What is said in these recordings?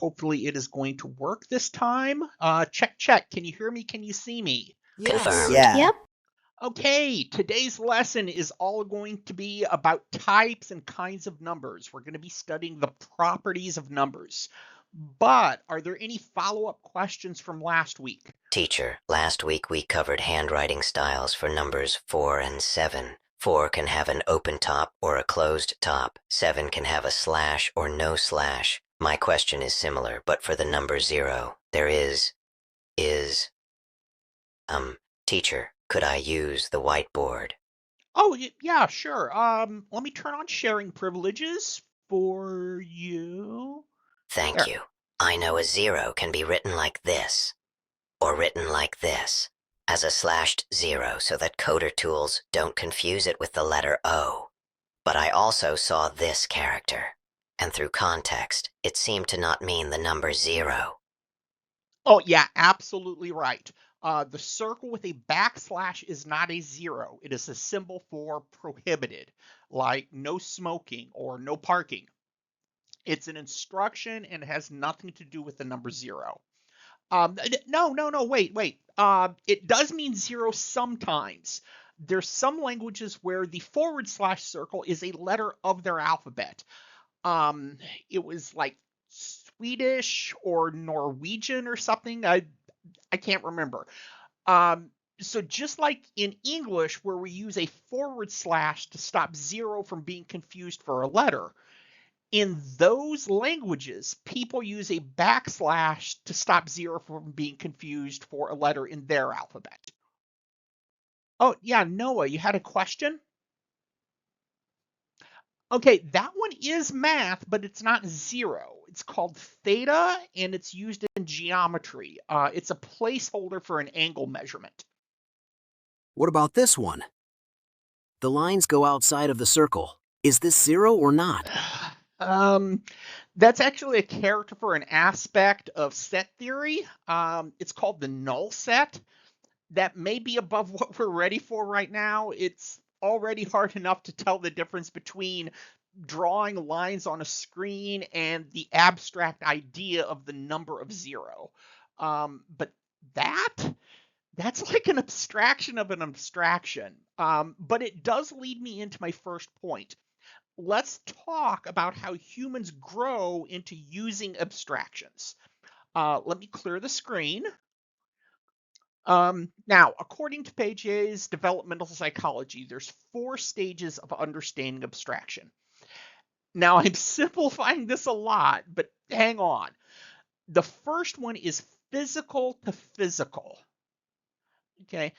Hopefully it is going to work this time. Check, check. Can you hear me? Can you see me? Confirmed. Yeah. Yep. Okay, today's lesson is all going to be about types and kinds of numbers. We're going to be studying the properties of numbers. But are there any follow-up questions from last week? Teacher, last week we covered handwriting styles for numbers 4 and 7. 4 can have an open top or a closed top. 7 can have a slash or no slash. My question is similar, but for the number 0, there is... Teacher, could I use the whiteboard? Oh, yeah, sure. Let me turn on sharing privileges for you. Thank There. you. I know a 0 can be written like this, or written like this, as a slashed 0 so that coder tools don't confuse it with the letter O. But I also saw this character, and through context, it seemed to not mean the number 0. Oh, yeah, absolutely right. The circle with a backslash is not a 0. It is a symbol for prohibited, like no smoking or no parking. It's an instruction and it has nothing to do with the number 0. No, wait. It does mean 0 sometimes. There's some languages where the / circle is a letter of their alphabet. It was like Swedish or Norwegian or something. I can't remember. So just like in English, where we use a / to stop 0 from being confused for a letter, in those languages, people use a backslash to stop 0 from being confused for a letter in their alphabet. Oh, yeah, Noah, you had a question? Okay, that one is math, but it's not 0. It's called theta, and it's used in geometry. It's a placeholder for an angle measurement. What about this one? The lines go outside of the circle. Is this 0 or not? That's actually a character for an aspect of set theory. It's called the null set. That may be above what we're ready for right now. It's already hard enough to tell the difference between drawing lines on a screen and the abstract idea of the number of 0. But that's like an abstraction of an abstraction. But it does lead me into my first point. Let's talk about how humans grow into using abstractions. Let me clear the screen. Now, according to Page's developmental psychology, there's 4 stages of understanding abstraction. Now, I'm simplifying this a lot, but hang on. The first one is physical to physical. Okay,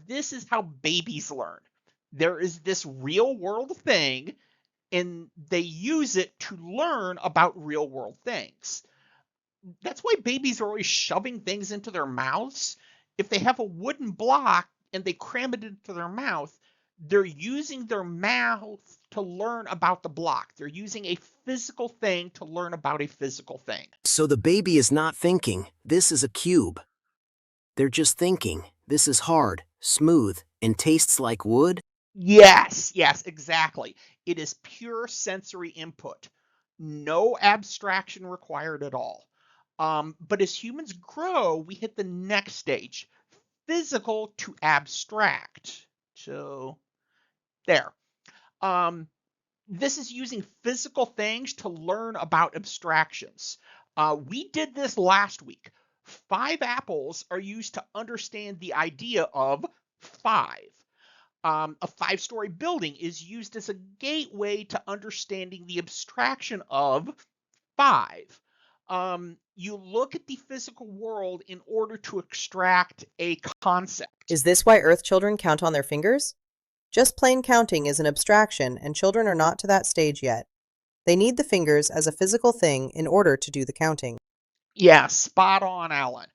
this is how babies learn. There is this real world thing, and they use it to learn about real world things. That's why babies are always shoving things into their mouths. If they have a wooden block and they cram it into their mouth, they're using their mouth to learn about the block. They're using a physical thing to learn about a physical thing. So the baby is not thinking, this is a cube. They're just thinking, this is hard, smooth, and tastes like wood? Yes, exactly. It is pure sensory input. No abstraction required at all. But as humans grow, we hit the next stage, physical to abstract. So there. This is using physical things to learn about abstractions. We did this last week. 5 apples are used to understand the idea of 5. A 5-story building is used as a gateway to understanding the abstraction of 5. You look at the physical world in order to extract a concept. Is this why Earth children count on their fingers? Just plain counting is an abstraction, and children are not to that stage yet. They need the fingers as a physical thing in order to do the counting. Yeah, spot on, Alan.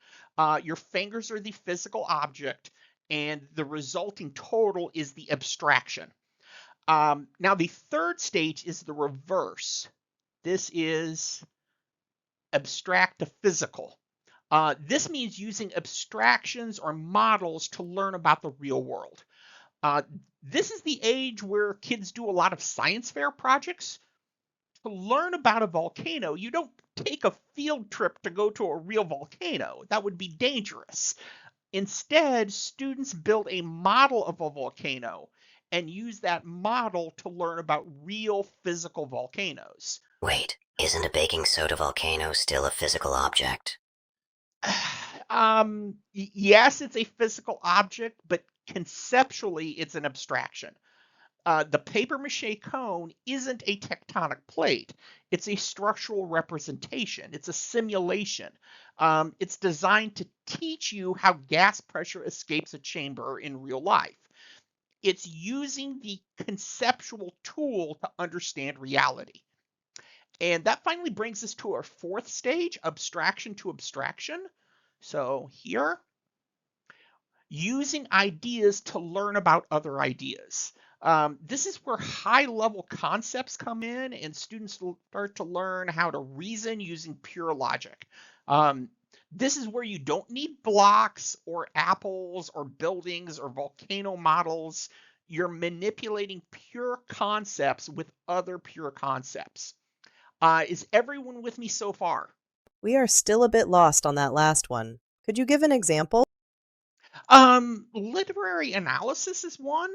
Your fingers are the physical object, and the resulting total is the abstraction. Now, the third stage is the reverse. This is abstract to physical. This means using abstractions or models to learn about the real world. This is the age where kids do a lot of science fair projects. To learn about a volcano, you don't take a field trip to go to a real volcano. That would be dangerous. Instead, students build a model of a volcano and use that model to learn about real physical volcanoes. Wait, isn't a baking soda volcano still a physical object? Yes, it's a physical object, but conceptually, it's an abstraction. The paper mache cone isn't a tectonic plate. It's a structural representation. It's a simulation. It's designed to teach you how gas pressure escapes a chamber in real life. It's using the conceptual tool to understand reality. And that finally brings us to our fourth stage, abstraction to abstraction. So here, using ideas to learn about other ideas. This is where high-level concepts come in, and students start to learn how to reason using pure logic. This is where you don't need blocks or apples or buildings or volcano models. You're manipulating pure concepts with other pure concepts. Is everyone with me so far? We are still a bit lost on that last one. Could you give an example? Literary analysis is one.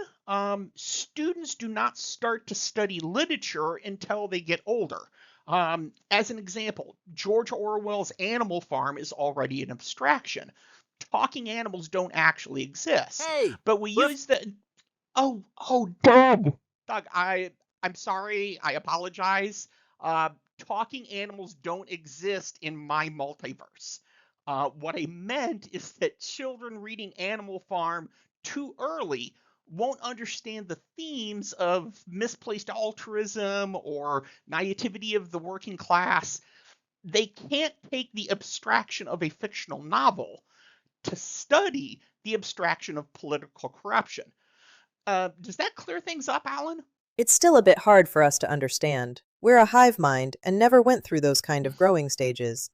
Students do not start to study literature until they get older. As an example, George Orwell's Animal Farm is already an abstraction. Talking animals don't actually exist, Hey, but we we're use the Doug. Doug, I'm sorry. I apologize. Uh, Talking animals don't exist in my multiverse. What I meant is that children reading Animal Farm too early won't understand the themes of misplaced altruism or naivety of the working class. They can't take the abstraction of a fictional novel to study the abstraction of political corruption. Does that clear things up, Alan? It's still a bit hard for us to understand. We're a hive mind and never went through those kind of growing stages.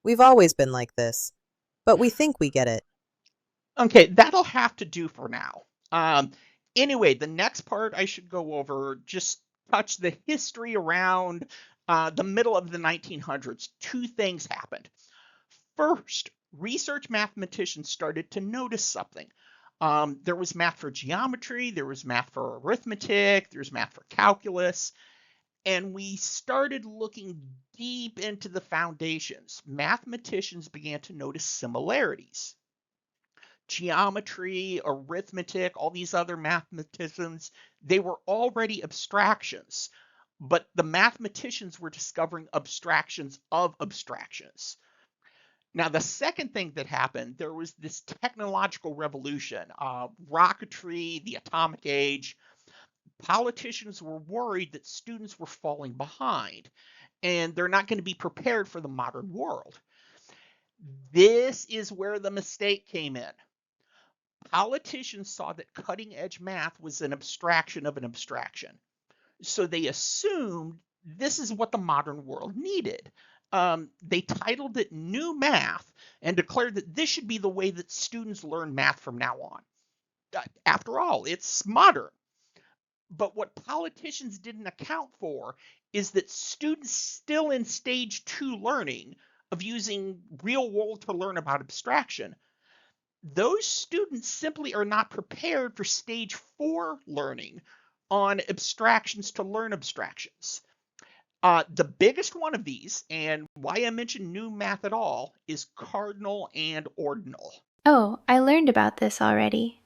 We've always been like this, but we think we get it. Okay, that'll have to do for now. Anyway, the next part I should go over just touch the history around the middle of the 1900s. Two things happened. First, research mathematicians started to notice something. There was math for geometry, there was math for arithmetic, there was math for calculus, and we started looking deep into the foundations. Mathematicians began to notice similarities. Geometry, arithmetic, all these other mathematicians, they were already abstractions, but the mathematicians were discovering abstractions of abstractions. Now, the second thing that happened, there was this technological revolution, rocketry, the atomic age. Politicians were worried that students were falling behind and they're not going to be prepared for the modern world. This is where the mistake came in. Politicians saw that cutting edge math was an abstraction of an abstraction. So they assumed this is what the modern world needed. They titled it New Math and declared that this should be the way that students learn math from now on. After all, it's modern. But what politicians didn't account for is that students still in stage 2 learning of using real world to learn about abstraction, those students simply are not prepared for stage 4 learning on abstractions to learn abstractions. The biggest one of these, and why I mention new math at all, is cardinal and ordinal. Oh, I learned about this already.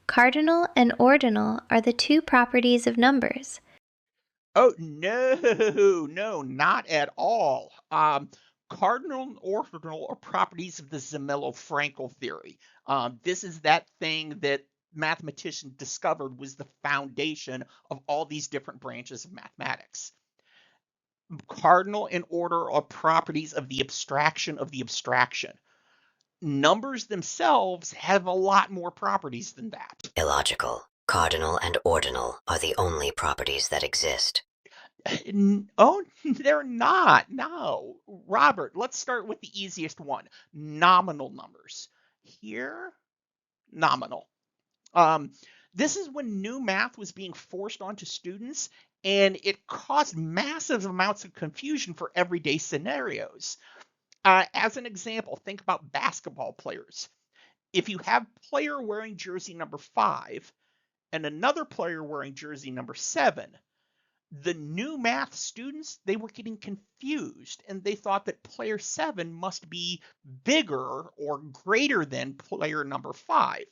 Cardinal and ordinal are the two properties of numbers. Oh, no, not at all. Cardinal and ordinal are properties of the Zermelo Fraenkel theory. This is that thing that mathematicians discovered was the foundation of all these different branches of mathematics. Cardinal and order are properties of the abstraction of the abstraction. Numbers themselves have a lot more properties than that. Illogical. Cardinal and ordinal are the only properties that exist. Oh, they're not. No. Robert, let's start with the easiest one. Nominal numbers. Here, nominal. This is when new math was being forced onto students, and it caused massive amounts of confusion for everyday scenarios. As an example, think about basketball players. If you have a player wearing jersey number 5 and another player wearing jersey number 7, the new math students, they were getting confused and they thought that player 7 must be bigger or greater than player number 5.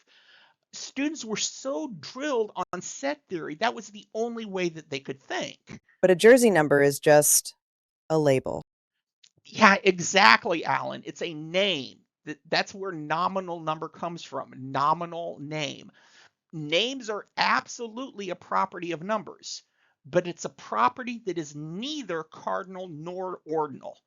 Students were so drilled on set theory, that was the only way that they could think. But a jersey number is just a label. Yeah, exactly, Alan. It's a name. That's where nominal number comes from. Nominal name. Names are absolutely a property of numbers, but it's a property that is neither cardinal nor ordinal.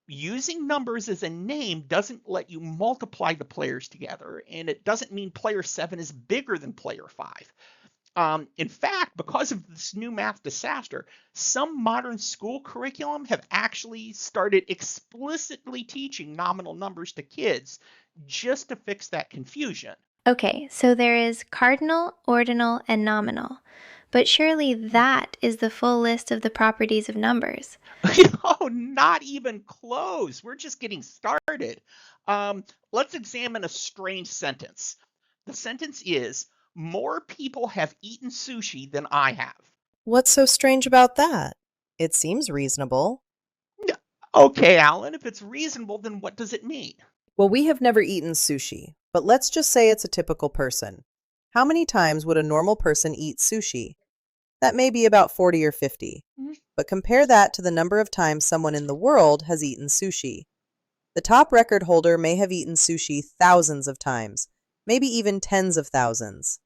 Using numbers as a name doesn't let you multiply the players together, and it doesn't mean player 7 is bigger than player 5. In fact, because of this new math disaster, some modern school curriculum have actually started explicitly teaching nominal numbers to kids just to fix that confusion. Okay, so there is cardinal, ordinal, and nominal. But surely that is the full list of the properties of numbers. Oh, not even close. We're just getting started. Let's examine a strange sentence. The sentence is, more people have eaten sushi than I have. What's so strange about that? It seems reasonable. Okay, Alan, if it's reasonable, then what does it mean? Well, we have never eaten sushi, but let's just say it's a typical person. How many times would a normal person eat sushi? That may be about 40 or 50. But compare that to the number of times someone in the world has eaten sushi. The top record holder may have eaten sushi thousands of times, maybe even tens of thousands.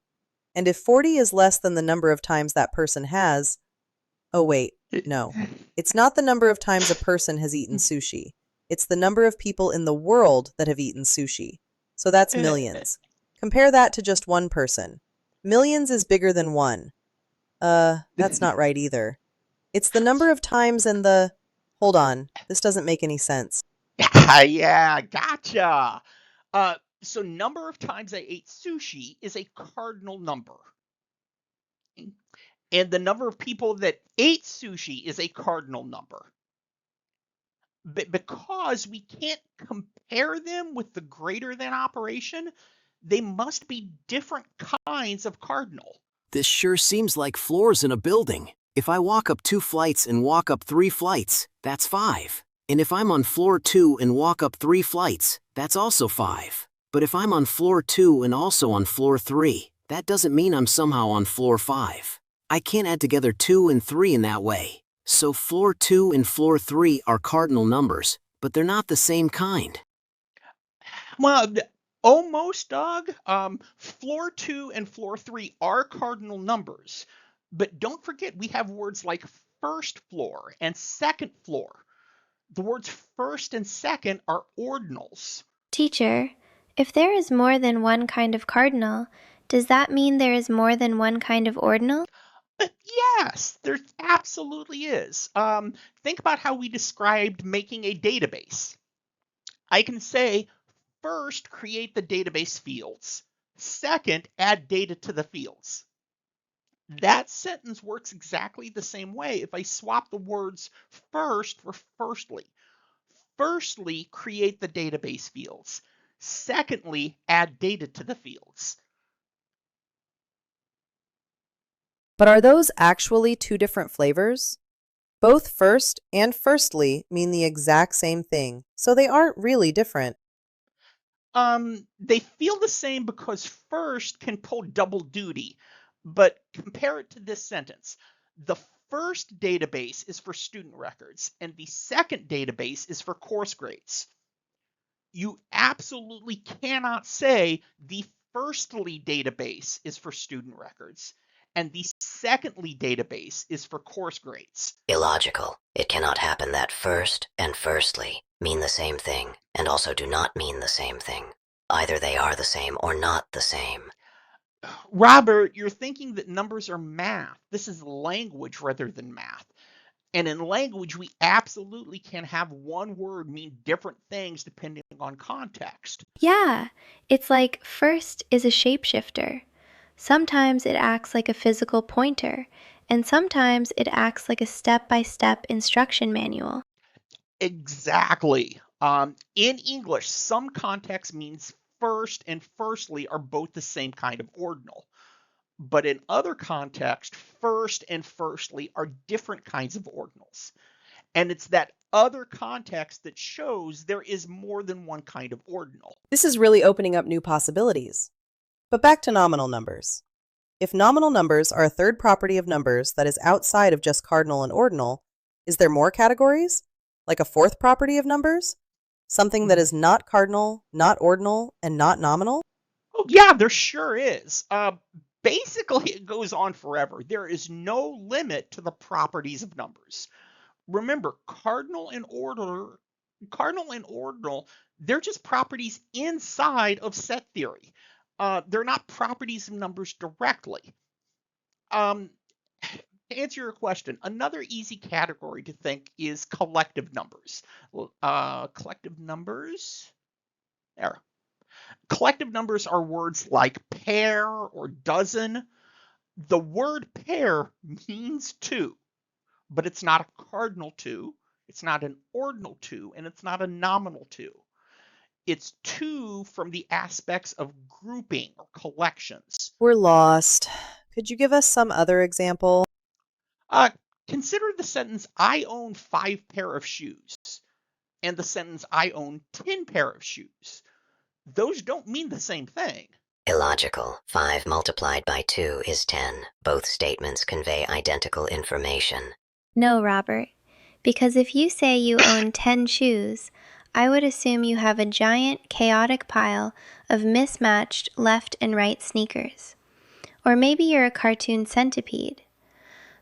And if 40 is less than the number of times that person has... Oh, wait, no. It's not the number of times a person has eaten sushi. It's the number of people in the world that have eaten sushi. So that's millions. Compare that to just one person. Millions is bigger than one. That's not right either. It's the number of times and the... Hold on, this doesn't make any sense. Yeah, gotcha. So number of times I ate sushi is a cardinal number. And the number of people that ate sushi is a cardinal number. But because we can't compare them with the greater than operation, they must be different kinds of cardinal. This sure seems like floors in a building. If I walk up 2 flights and walk up 3 flights, that's 5. And if I'm on floor 2 and walk up 3 flights, that's also 5. But if I'm on floor 2 and also on floor 3, that doesn't mean I'm somehow on floor 5. I can't add together 2 and 3 in that way. So floor 2 and floor 3 are cardinal numbers, but they're not the same kind. Well, almost, Doug. Floor 2 and floor 3 are cardinal numbers. But don't forget, we have words like first floor and second floor. The words first and second are ordinals. Teacher, if there is more than one kind of cardinal, does that mean there is more than one kind of ordinal? Yes, there absolutely is. Think about how we described making a database. I can say, first, create the database fields. Second, add data to the fields. That sentence works exactly the same way if I swap the words first for firstly. Firstly, create the database fields. Secondly, add data to the fields. But are those actually 2 different flavors? Both first and firstly mean the exact same thing, so they aren't really different. They feel the same because first can pull double duty, but compare it to this sentence. The first database is for student records, and the second database is for course grades. You absolutely cannot say the firstly database is for student records, and the secondly database is for course grades. Illogical. It cannot happen that first and firstly mean the same thing, and also do not mean the same thing. Either they are the same or not the same. Robert, you're thinking that numbers are math. This is language rather than math. And in language, we absolutely can have one word mean different things depending on context. Yeah, it's like first is a shapeshifter. Sometimes it acts like a physical pointer, and sometimes it acts like a step-by-step instruction manual. Exactly. In English, some context means first and firstly are both the same kind of ordinal. But in other contexts, first and firstly are different kinds of ordinals. And it's that other context that shows there is more than one kind of ordinal. This is really opening up new possibilities. But back to nominal numbers. If nominal numbers are a third property of numbers that is outside of just cardinal and ordinal, is there more categories? Like a fourth property of numbers? Something that is not cardinal, not ordinal, and not nominal? Oh, yeah, there sure is. Basically, it goes on forever. There is no limit to the properties of numbers. Remember, cardinal and ordinal, they're just properties inside of set theory. They're not properties of numbers directly. To answer your question, another easy category to think is collective numbers. Collective numbers. There. Collective numbers are words like pair or dozen. The word pair means two, but it's not a cardinal two, it's not an ordinal two, and it's not a nominal two. It's two from the aspects of grouping or collections. We're lost. Could you give us some other example? Consider the sentence, I own 5 pair of shoes, and the sentence, I own 10 pair of shoes. Those don't mean the same thing. Illogical. 5 multiplied by 2 is 10. Both statements convey identical information. No, Robert, because if you say you own 10 shoes, I would assume you have a giant, chaotic pile of mismatched left and right sneakers. Or maybe you're a cartoon centipede.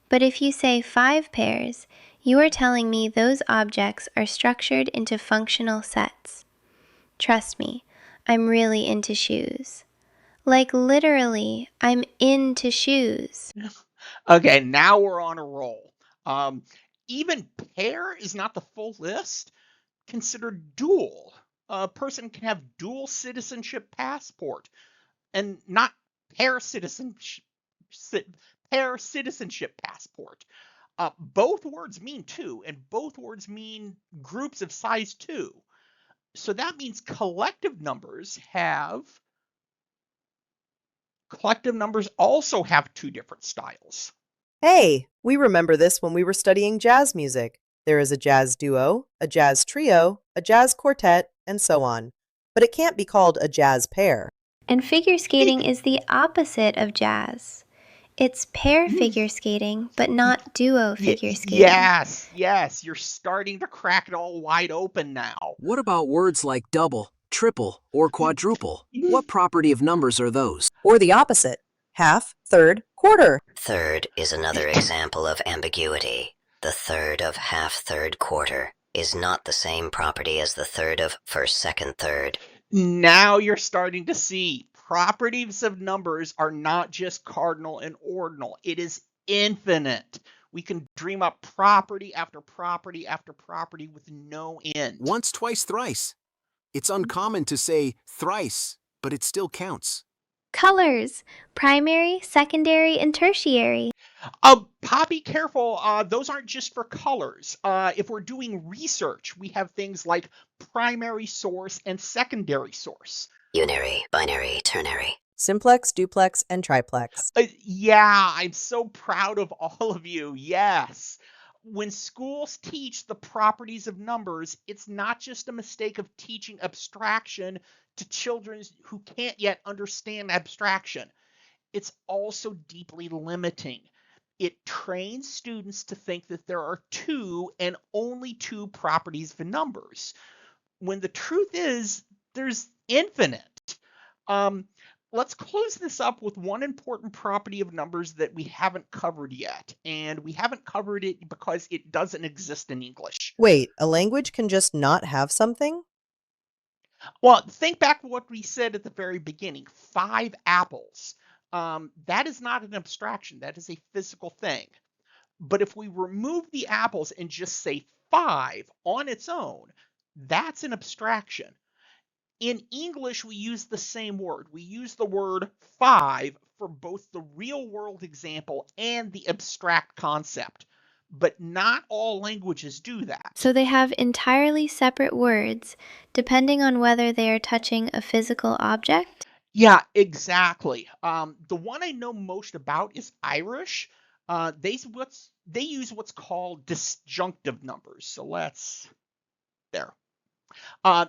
But if you say 5 pairs, you are telling me those objects are structured into functional sets. Trust me, I'm really into shoes. Like literally, I'm into shoes. Okay, now we're on a roll. Even pair is not the full list. Consider dual. A person can have dual citizenship passport and not pair citizenship passport. Both words mean two, and both words mean groups of size 2. So that means collective numbers also have 2 different styles. Hey, we remember this when we were studying jazz music. There is a jazz duo, a jazz trio, a jazz quartet, and so on. But it can't be called a jazz pair. And figure skating is the opposite of jazz. It's pair figure skating, but not duo figure skating. Yes, you're starting to crack it all wide open now. What about words like double, triple, or quadruple? What property of numbers are those? Or the opposite, half, third, quarter. Third is another example of ambiguity. The third of half, third, quarter is not the same property as the third of first, second, third. Now you're starting to see properties of numbers are not just cardinal and ordinal. It is infinite. We can dream up property after property after property with no end. Once, twice, thrice. It's uncommon to say thrice, but it still counts. Colors, primary, secondary, and tertiary. Poppy, careful. Those aren't just for colors. If we're doing research, we have things like primary source and secondary source. Unary, binary, ternary. Simplex, duplex, and triplex. Yeah, I'm so proud of all of you. Yes. When schools teach the properties of numbers, it's not just a mistake of teaching abstraction to children who can't yet understand abstraction. It's also deeply limiting. It trains students to think that there are 2 and only 2 properties of numbers, when the truth is there's infinite. Let's close this up with one important property of numbers that we haven't covered yet, and we haven't covered it because it doesn't exist in English. Wait, a language can just not have something? Well, think back to what we said at the very beginning, 5 apples. That is not an abstraction, that is a physical thing. But if we remove the apples and just say 5 on its own, that's an abstraction. In English, we use the same word. We use the word 5 for both the real-world example and the abstract concept. But not all languages do that. So they have entirely separate words depending on whether they are touching a physical object? Yeah, exactly. The one I know most about is Irish. They use what's called disjunctive numbers. So there.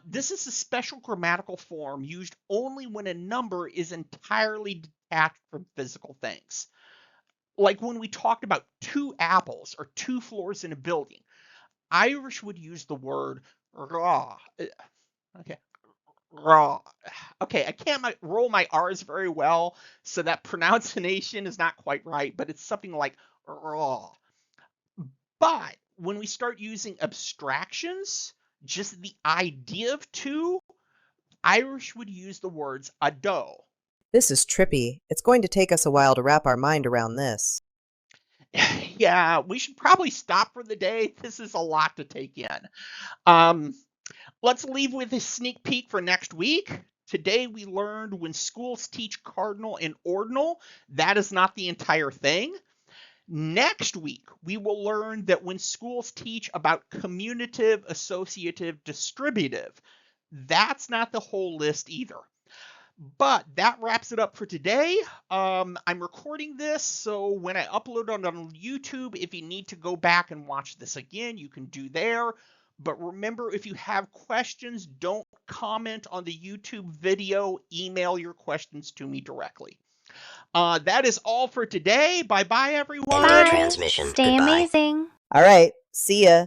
This is a special grammatical form used only when a number is entirely detached from physical things. Like when we talked about 2 apples or 2 floors in a building, Irish would use the word raw. Okay, raw. Okay, I can't roll my R's very well, so that pronunciation is not quite right, but it's something like raw. But when we start using abstractions, just the idea of 2, Irish would use the words ado. This is trippy. It's going to take us a while to wrap our mind around this. Yeah, we should probably stop for the day. This is a lot to take in. Let's leave with a sneak peek for next week. Today we learned when schools teach cardinal and ordinal, that is not the entire thing. Next week, we will learn that when schools teach about commutative, associative, distributive, that's not the whole list either. But that wraps it up for today. I'm recording this, so when I upload it on YouTube, if you need to go back and watch this again, you can do there. But remember, if you have questions, don't comment on the YouTube video. Email your questions to me directly. That is all for today. Bye-bye, everyone. End of Bye. transmission. Stay Goodbye. amazing. All right, see ya.